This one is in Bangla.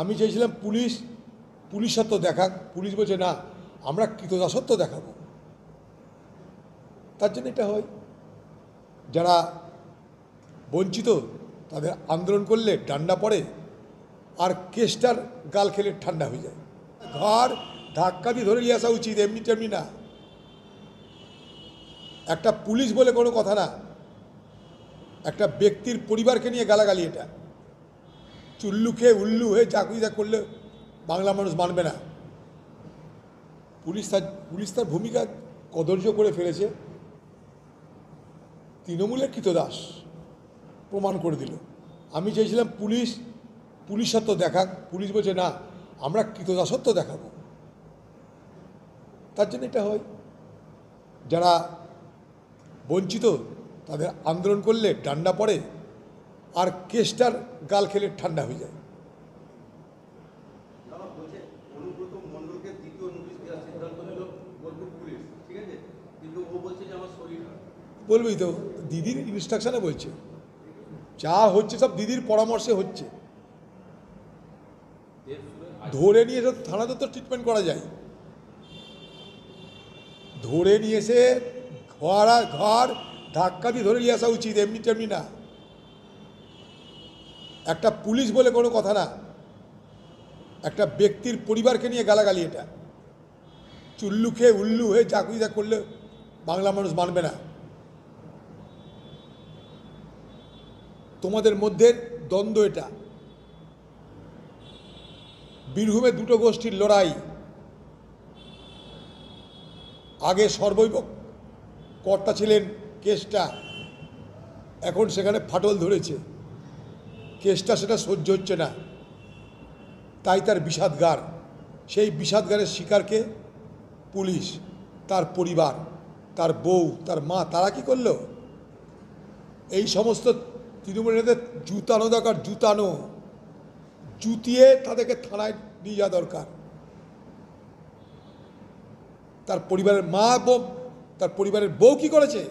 আমি চেয়েছিলাম পুলিশত্ব দেখাক, পুলিশ বলছে না আমরা কৃতদাসত্ব দেখাবো। তার জন্য এটা হয়, যারা বঞ্চিত তাদের আন্দোলন করলে ডান্ডা পড়ে, আর কেসটার গাল খেলে ঠান্ডা হয়ে যায়। ঘর ধাক্কা দিয়ে ধরে নিয়ে আসা উচিত, এমনি তেমনি না। একটা পুলিশ বলে কোনো কথা না, একটা ব্যক্তির পরিবারকে নিয়ে গালাগালি। এটা চুল্লু খেয়ে উল্লু হয়ে যা করলে বাংলা মানুষ মানবে না। পুলিশ তার ভূমিকা কদর্য করে ফেলেছে। তৃণমূলের কৃতদাস প্রমাণ করে দিল। আমি চেয়েছিলাম পুলিশত্ব দেখাক, পুলিশ বলছে না আমরা কৃতদাসত্ব দেখাবো। তার জন্য এটা হয়, যারা বঞ্চিত তাদের আন্দোলন করলে ডান্ডা পড়ে, আর কেসটার গাল খেলে ঠান্ডা হয়ে যায়। বলবই তো, দিদির ইনস্ট্রাকশনে বলছে, যা হচ্ছে সব দিদির পরামর্শে হচ্ছে। ধরে নিয়ে এসে থানাতে তো ট্রিটমেন্ট করা যায়, ধরে নিয়ে এসে ঘর ধাক্কা দিয়ে ধরে নিয়ে আসা উচিত, এমনি তেমনি না। একটা পুলিশ বলে কোনো কথা না, একটা ব্যক্তির পরিবারকে নিয়ে গালাগালি। এটা চুল্লু খেয়ে উল্লু হয়ে যা করলে বাংলা মানুষ মানবে না। তোমাদের মধ্যে দ্বন্দ্ব, এটা বীরভূমে দুটো গোষ্ঠীর লড়াই। আগে সর্বৈব কর্তা ছিলেন কেসটা, এখন সেখানে ফাটল ধরেছে কেসটা, সেটা সহ্য হচ্ছে না, তাই তার বিষাদগার। সেই বিষাদগারের শিকারকে পুলিশ, তার পরিবার, তার বউ, তার মা, তারা কি করলো? এই সমস্ত তৃণমূল নেতাদের জুতানো দরকার, জুতিয়ে তাদেরকে থানায় নিয়ে যাওয়া দরকার। তার পরিবারের মা, তার পরিবারের বউ কি করেছে?